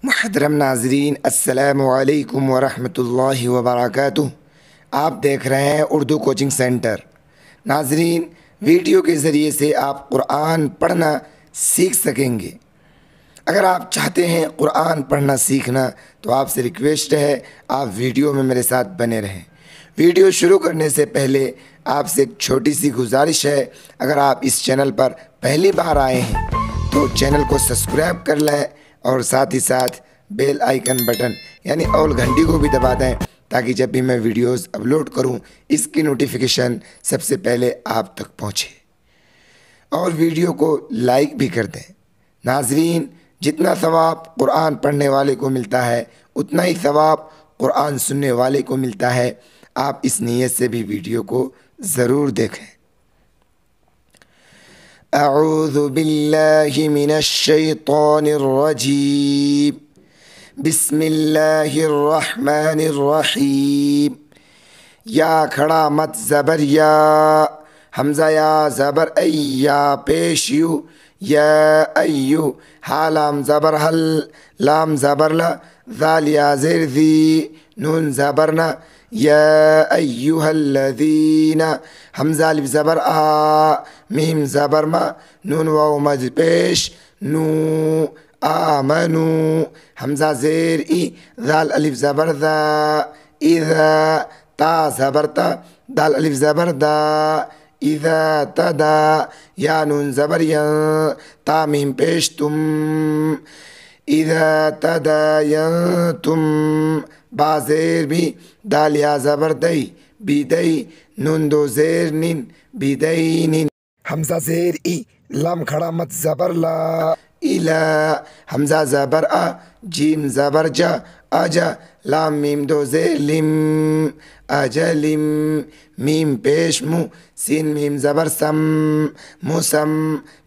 मुहतरम नाजरीन, अस्सलामु अलैकुम वरहमतुल्लाहि वबरकातुह। आप देख रहे हैं उर्दू कोचिंग सेंटर। नाजरीन, वीडियो के ज़रिए से आप कुरान पढ़ना सीख सकेंगे। अगर आप चाहते हैं कुरान पढ़ना सीखना तो आपसे रिक्वेस्ट है आप वीडियो में मेरे साथ बने रहें। वीडियो शुरू करने से पहले आपसे एक छोटी सी गुजारिश है, अगर आप इस चैनल पर पहली बार आए हैं तो चैनल को सब्सक्राइब कर लें और साथ ही साथ बेल आइकन बटन यानी ऑल घंटी को भी दबा दें, ताकि जब भी मैं वीडियोस अपलोड करूं इसकी नोटिफिकेशन सबसे पहले आप तक पहुंचे। और वीडियो को लाइक भी कर दें। नाजरीन, जितना सवाब कुरान पढ़ने वाले को मिलता है उतना ही सवाब कुरान सुनने वाले को मिलता है। आप इस नीयत से भी वीडियो को ज़रूर देखें। अऊज़ु बिल्लाहि मिनश शैतानिर रजीम। बिस्मिल्लाहिर रहमानिर रहीम। या खड़ा मत ज़बर या, हमज़ा या ज़बर अय्या पेश यू, या अय्यू हा लाम ज़बर हल, लाम ज़बर ला, ज़ाल या ज़ेर ज़ी, नून ज़बर ना, या अय्युहल्लज़ीना हमज़ा अलिफ ज़बर आ, मीम ज़बर मा, नून वाव मद पेश नू, आमनू हमज़ा ज़ेर ई, ज़ाल अलिफ ज़बर ज़ा, इज़ा ता ज़बर ता, दाल अलिफ ज़बर दा, इज़ा तदा या नून ज़बर या, ता मीम पेश तुम, इज़ा तदायंतुम बा ज़ेर भी, दाल या ज़बर दई, बिदई नून दो ज़ेर निन, बिदई निन हमज़ा ज़ेर ई, लाम खड़ा मत ज़बर ला, इला हमज़ा ज़बर आ, जीम ज़बर जा, आजा लाम मीम दो ज़ेर लिम, अजलिम मीम पेश मु, सीन मीम ज़बर सम, मुसम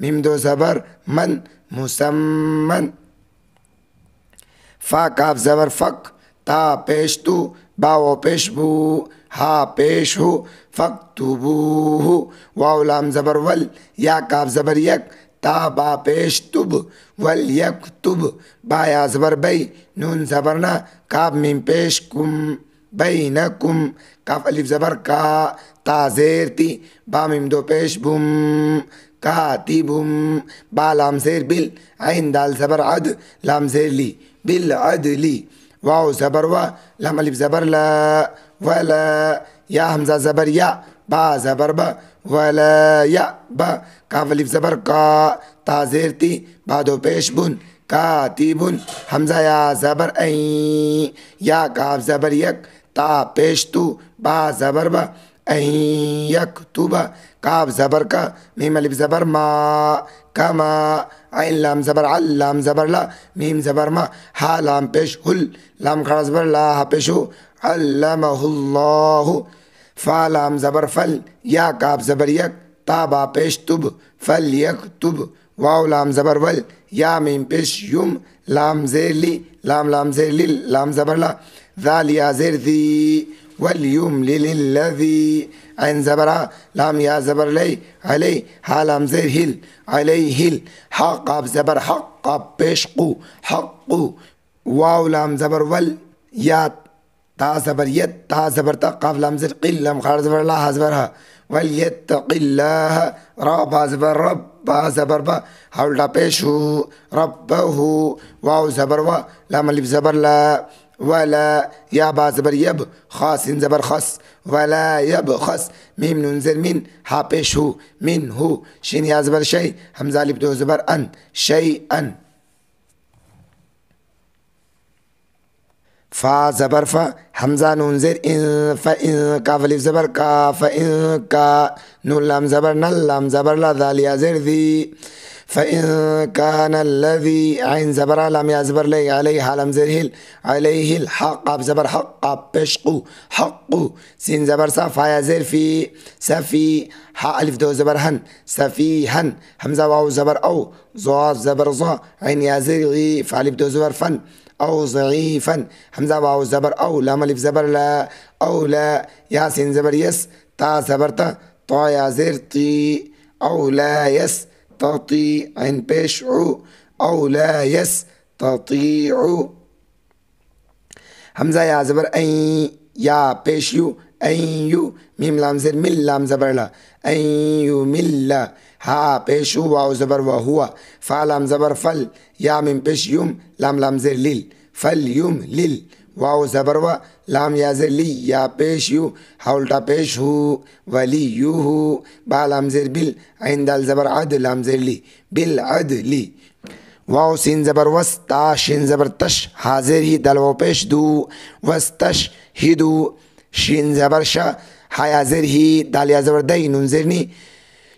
मीम दो ज़बर मन, मुसम्मन फ़ा काफ ज़बर फ़क, ता पेश तू, बाव पेश बू, हा पेश हो, फ़क तुबू हो, वाव लाम ज़बर वल, या काफ ज़बर यक, ता बा पेश तुब, वल यक तुब, बा या ज़बर बई, नून ज़बर ना, काफ मीम पेश कुम, बई न कुम, काफ अलिफ ज़बर का, ता ज़ेर ती, बा मीम दो पेश बुम, कातिबुम, बा लाम ज़ेर बिल, आइन दाल ज़बर अद, लाम ज़ेर ली, बिल अदली, वाव ज़बर वा, लाम अलिफ ज़बर ला, वला, या हमज़ा ज़बर या, बा ज़बर बा, वला या बा, काफ अलिफ ज़बर का, ता ज़ेर ती, बा दो पेश बुन, कातिबुन हमज़ा या ज़बर ऐ, या काफ ज़बर यक, ता पेश तू, बा ज़बर बा, ऐ यक्तुबा, काफ ज़बर का, मीम अलिफ ज़बर मा, कमा, आइन लाम ज़बर अल, लाम ज़बर ला, मीम ज़बर मा, हा लाम पेश हुल, लाम खड़ा ज़बर ला, हा पेश हो, अल्लमहुल्लाहु, फ़ा लाम ज़बर फल, या काफ ज़बर यक, ता बा पेश तुब, फल यक्तुब, वाव लाम ज़बर वल, या मीम पेश युम, लाम ज़ेर ली, लाम लाम ज़ेर लिल, लाम ज़बर ला, ज़ाल या ज़ेर ज़ी, वल युम लिल्लज़ी, ऐन ज़बर आ, लाम या ज़बर लई, अलई हा लाम ज़ेर हिल, अलई हिल, हा काफ ज़बर हक, काफ पेश कु, हक्कु, वाव लाम ज़बर वल, या ता ज़बर यत, ता ज़बर ता, काफ लाम ज़ेर क़िल, लाम खड़ा ज़बर ला, हा ज़बर हा, वल यत्तक़िल्लाह, रा बा ज़बर रब, बा ज़बर बा, हा उल्टा पेश हो, रब्बहु, वाव ज़बर वा, लाम अलिफ ज़बर ला, वला, या बा ज़बर यब, खा सिन ज़बर खस, वला यब खस, मीम नून ज़ेर मिन, हा पेश हो, मिन हो, शिन या ज़बर शै, हमज़ा अलिफ दो ज़बर अन, शै अन, फ़ा ज़बर फ़ा, हमज़ा नून ज़ेर इन, फ़इन, काफ अलिफ ज़बर का, फ़इन का, नून लाम ज़बर नल, लाम ज़बर ला, ज़ाल या ज़ेर ज़ी, फ़इन कान लज़ी, आइन ज़बर आ, लाम या ज़बर लई, अलई हा लाम ज़ेर हिल, अलई हिल, हा काफ ज़बर हक, काफ पेश कु, हक्कु, सीन ज़बर सा, फ़ा या ज़ेर फ़ी, सफ़ी, हा अलिफ दो ज़बर हन, सफ़ीहन, हमज़ा वाव ज़बर औ, ज़ा ज़बर ज़ा, आइन या ज़ेर ग़ी, फ़ा अलिफ दो ज़बर फ़न, औ ज़ईफ़न, हमज़ा वाव ज़बर औ, लाम अलिफ ज़बर ला, औला, या सिन ज़बर यस, ता ज़बर ता, ता या ज़ेर ती, औला यस, तती, ऐन पेश उ, औला यस ततीउ। हमजा या ज़बर ऐ, या पेश यू, ऐ यू, मीम लाम ज़ेर मिल, लाम ज़बर ला, ऐ यू मिल्ला। हा पेश यू, वाव ज़बर व हुआ, फा लाम ज़बर फल, या मीम पेश युम, लाम लाम ज़ेर लिल, फल युम लिल। वाव ज़बर व, लाम या ज़ेर ली, या पेश यू, हा उल्टा पेश हू, वली यू हू। बा लाम ज़ेर बिल, ऐन दाल ज़बर अद, लाम ज़ेर ली, बिल अद ली। वाव सीन ज़बर वस, ता शीन ज़बर तश, हाजिर ही दल वाव पेश दू, वस तश ही दू। शीन ज़बर शा, हा या ज़ेर ही, दाल या ज़बर दई, नून ज़ेर नी,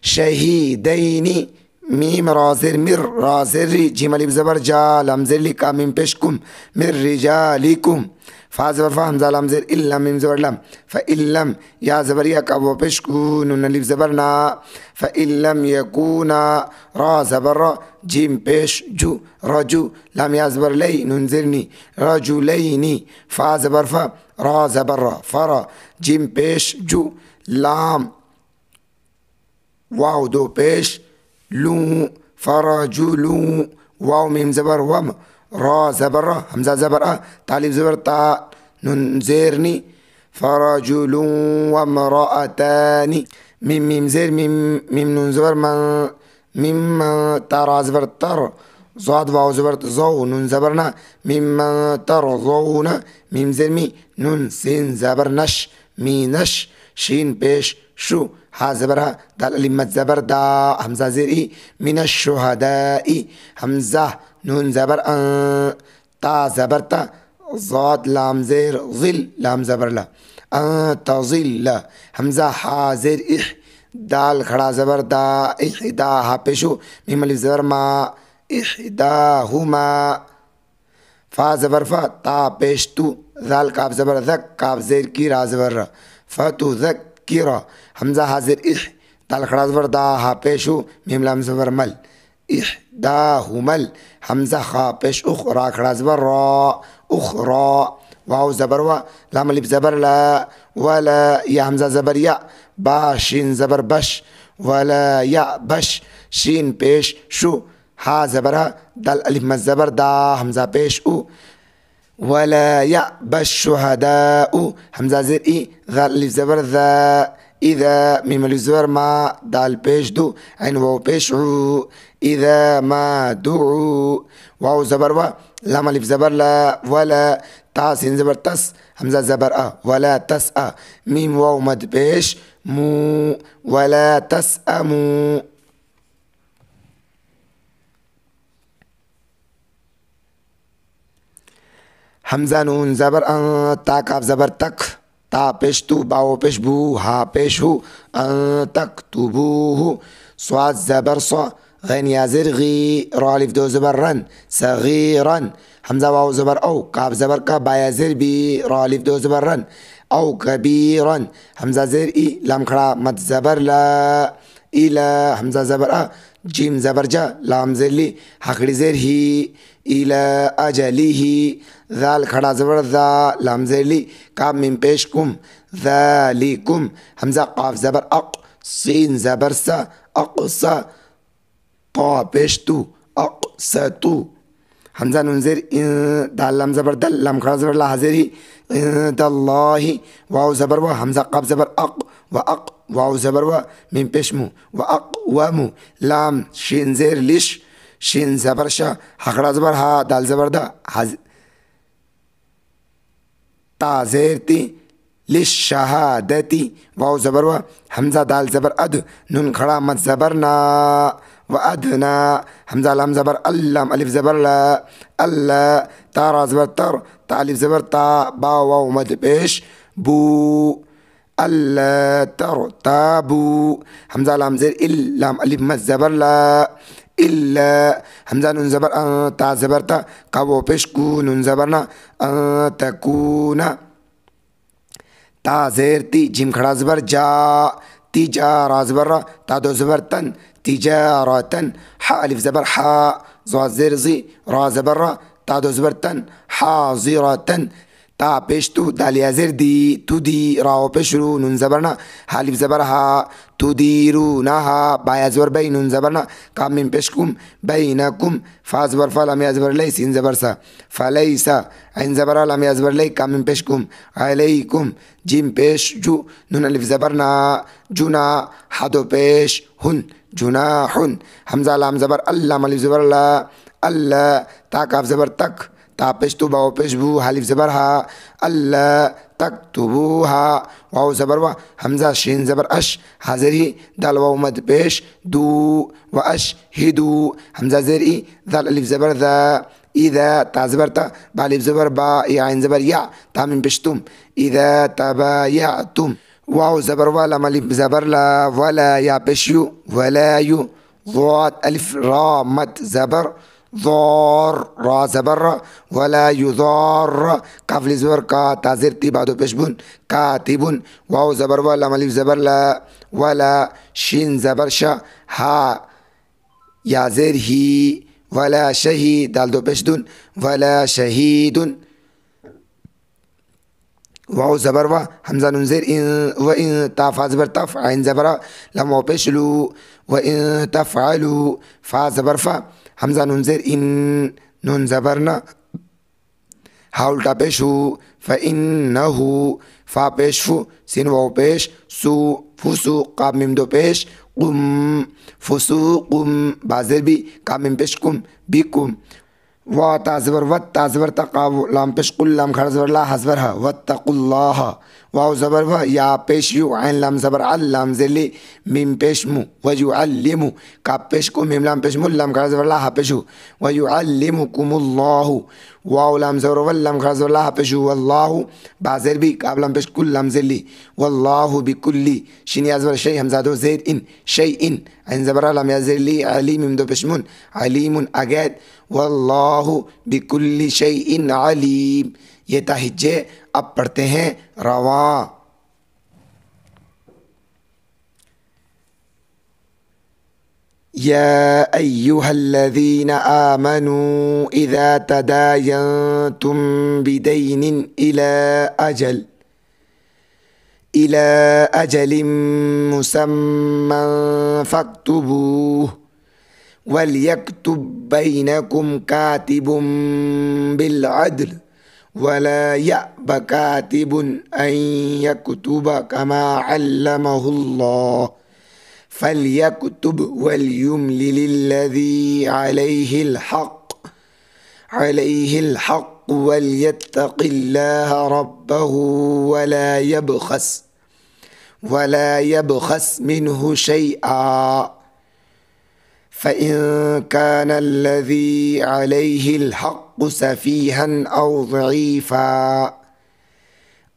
शहीदैनी। मीम रा ज़ेर मिर, रा ज़ेर री, जीम अलिफ ज़बर जा, लाम ज़ेर ली, का मीम पेश कुम, मिर रिजालिकुम। फा ज़बर फा, हमज़ा लाम ज़ेर इल, लाम मीम ज़बर लम, फ़इल्लम। या ज़बर या, का वाव पेश कू, नून अलिफ ज़बर ना, फ़इल्लम यकूना। रा ज़बर रा, जीम पेश जू, रजू, लाम या ज़बर लई, नून ज़ेर नी, रजुलैनी। फा ज़बर फा, रा ज़बर रा, फ़रा, जीम पेश जू, लाम वाव दो पेश लू, फरजुलू। वाव मीम ज़बर वम, रा ज़बर रा, हमज़ा ज़बर आ, तालिफ ज़बर ता, नून ज़ेर नी, फरजुलू वमरअतानी। मीम मीम ज़ेर मीम, मीम नून ज़बर मन, मीम ता रा ज़बर तर, ज़ाद वाव ज़बर ज़ौ, नून ज़बर ना, मीम तर ज़ौना। मीम ज़ेर मी, नून सीन ज़बर नश, मी नश। शीन पेश शु, हा ज़बर हा, दाल अलिफ मद ज़बर दा, हमज़ा ज़ेर ई, मिनश शुहदाई। हमज़ा नून ज़बर ता ज़बर ता, ज़ाद लाम ज़ेर ज़िल, लाम ज़बर ला, तज़िल्ला। हमज़ा हा ज़ेर इह, दाल खड़ा ज़बर दा, इहदा, हा पेशु, मीम अलिफ ज़बर मा, इहदाहुमा। फा ज़बर फा, ता पेश तू, दाल काफ ज़बर ज़क, काफ ज़ेर की, रा ज़बर रा, फ़तु ज़क किरा। हमज़ा हाजिर इह, दाल खड़ा ज़बर दा, हा पेशु, मीम लाम ज़बर मल, इहदाहुमल। हमज़ा खा पेश उख, रा खड़ा ज़बर रा, उखरा। वाव ज़बर वा, लाम अलिफ ज़बर ला, वला। या हमज़ा ज़बर या, बा शीन ज़बर बश, वला या बश। शीन पेश शु, हा ज़बर हा, दाल अलिफ मद ज़बर दा, हमज़ा पेश उ, वला या बश शुहदाउ। हमज़ा ज़ेर ई, दाल अलिफ ज़बर दा, इज़ा, मीम अलिफ ज़बर मा, दाल पेश दू, ऐन वाव पेश उ, इज़ा मा दुउ। वाव ज़बर वा, लाम अलिफ ज़बर ला, वला। ता सीन ज़बर तस, हमज़ा ज़बर आ, वला तस आ। मीम वाव मद पेश मू, वला तस अमू। हमज़ा नून ज़बर ता काफ ज़बर तक, ता पेश तू, बाव पेश बू, हा पेश हू, तक तुबूहू। स्वाद ज़बर सा, गैन या ज़ेर गी, रा अलिफ दो ज़बर रन, सगीरन। हमज़ा वाव ज़बर औ, काफ ज़बर का, बा या ज़ेर बी, रा अलिफ दो ज़बर रन, औ कबीरन। हमज़ा ज़ेर ई, लाम खड़ा मद ज़बर ला, इला। हमज़ा ज़बर आ, जीम ज़बर जा, लाम ज़ेर ली, हकड़ी ज़ेर ही, इला अजलिही। दाल खड़ा ज़बर दा, लाम ज़ेर ली, काफ मीम पेश कुम, ज़ालिकुम। हमज़ा काफ ज़बर अक, सीन ज़बर सा, अक़सा, ता पेश तू, अक़सतू। हमज़ा नून ज़ेर दाल लाम ज़बर दल, लाम खड़ा ज़बर ला, हाज़ेर ही, दल्लाही। वाव ज़बर वा, हमज़ा काफ ज़बर अक, व अक, वाव ज़बर वा, मीम पेश मू, व अक व मू। लाम शीन ज़ेर लिश, शीन ज़बर शा, हा खड़ा ज़बर हा, दाल ज़बर दा, ता ज़ेर ती, लिश शहादती। वाव ज़बर वा, हमज़ा दाल ज़बर अद, नून खड़ा मद ज़बर ना, व अदना। हमज़ा लाम ज़बर अल्लाम, अलिफ ज़बर ला, अल्ला। ता रा ज़बर तर, ता अलिफ ज़बर ता, बा वाव मद पेश बू, अल्ला तर ताबू। हमज़ा लाम ज़ेर इल, लाम अलिफ मद ज़बर ला, इल्ला। हमज़ा नून ज़बर ता ज़बर ता, का वाव पेश कू, नून ज़बर ना, तकूना। ता ज़ेर ती, जिम खड़ा ज़बर जा, तिजा, रा ज़बर रा, ता दो ज़बर तन, तिजारतन। हा अलिफ ज़बर हा, ज़ा ज़ेर ज़ी, रा ज़बर रा, ता दो ज़बर तन, हाज़िरतन। تا پیش تو دال یا زیر دی تدی را پیش رو نون زبرنا حالف زبر ها تدیرونها با یا زبر بی نون زبرنا کام میم پیش کم بینکم فا زبر فا لام یا زبر لی سین زبر سا فلیسا عین زبر لام یا زبر لی کام میم پیش کم علیکم جیم پیش جو نون الف زبرنا جنا حدو پیش هن جناحن حمزه لام زبر اللہ الف زبر لا اللہ تا کاف زبر تک تا پیش تو با پیش بو حالف زبر ها اللہ تکتبوها واو زبر و حمزه شین زبر اش حاضری دال واو مد پیش دو و اش هدو حمزه زری دال الف زبر ذا اذا تا زبر تا با الف زبر با یا عین زبر یا تا من پیشتم اذا تبایعتم واو زبر ولا الف زبر لا ولا یا پیشیو ولا یو ضاد الف را مد زبر ضار را زبر ولا يضار قفل زبر کا تازر تی بعدو پیشبون کاتبون واو زبر ولا الف زبر لا ولا شین زبر شا ها یا زر هی ولا شهید دال دو پیشدون ولا شهید واو زبر و حمزه نون زر ان و ان تا زبر تف عین زبر لما پیشلو و ان تفعلوا فا زبر فا حمزه نون زر ان نون زبرنا حول تا پیشو فإنه فا پیش فو سین واو پیش سو فسو قاب میم دو پیش قم فسوقم بازر بی قاب میم پیش کم بیکم و تازبر و تازبر تقاو لام پیش قل لام خر زبر لا حزبر ها واتقوا الله واو زبر و یا پیش یو عین لام زبر علام زلی میم پیش مو و یعلمو کاف پیش کو میم لام پیش مو لام خر زبر لا پیشو و یعلمکم الله واو لام زبر و لام خر زبر لا پیشو والله بازر بی کاف لام پیش کل لام زلی والله بكل شین یا زبر شی همزه دو زید ان شیء عین زبر لام یا زلی علیم میم دو پیشمون علیم اگد والله بكل شيء عليم یہ تہجے اب پڑھتے ہیں رواں يا أيها الذين آمنوا إذا تداينتم بدين إلى أجل مسمى فاكتبوه وليكتب بينكم كاتب بالعدل ولا يأب كاتب أن يكتب كما علمه الله فليكتب وليملل الذي عليه الحق وليتق الله ربه ولا يبخس منه شيئا فإن كان الذي عليه الحق سفيها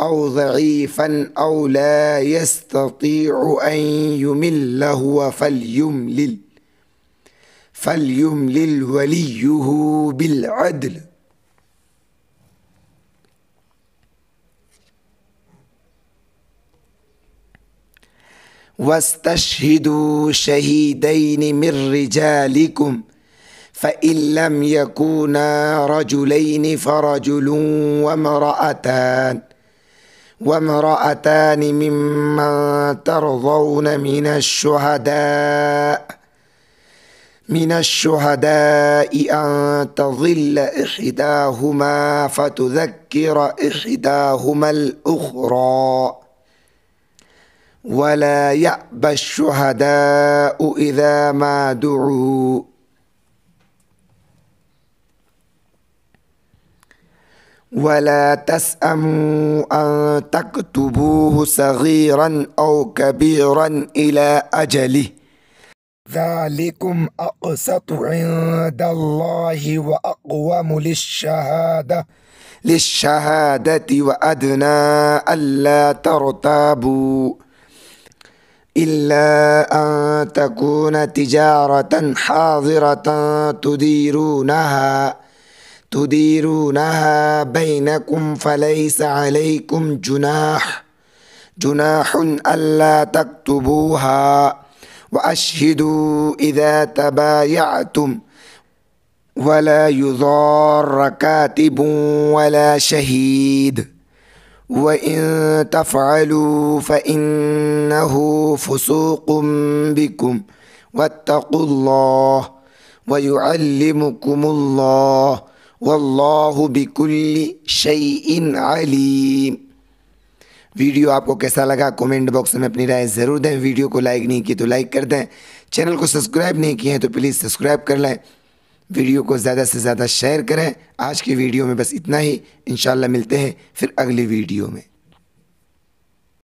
أو ضعيفا أو لا يستطيع أن يمل هو فليملل وليه بالعدل واستشهدوا شهيدين من رجالكم فإن لم يكونا رجلين فرجل وامرأتان ممن ترضون من الشهداء أن تضل إحداهما فتذكر إحداهما الأخرى ولا يأبى الشهداء إذا ما دعوا ولا تسأموا أن تكتبوه صغيرا أو كبيرا إلى أجله ذلكم أقسط عند الله وأقوم للشهادة وأدنى ألا ترتابوا إلا أن تكون تجارة حاضرة تديرونها بينكم فليس عليكم جناح ألا تكتبوها وأشهدوا إذا تبايعتم वला युज़ार कातिबुन वला शहीद व इन तफ़अलू फ़इन्नहु फ़ुसूक़ुम बिकुम वत्तक़ुल्लाह व युअल्लिमुकुमुल्लाह वल्लाहु बिकुल्लि शैइन अलीम। वीडियो आपको कैसा लगा कमेंट बॉक्स में अपनी राय ज़रूर दें। वीडियो को लाइक नहीं की तो लाइक कर दें। चैनल को सब्सक्राइब नहीं किए हैं तो प्लीज़ सब्सक्राइब कर लें। वीडियो को ज़्यादा से ज़्यादा शेयर करें। आज की वीडियो में बस इतना ही। इंशाल्लाह मिलते हैं फिर अगली वीडियो में।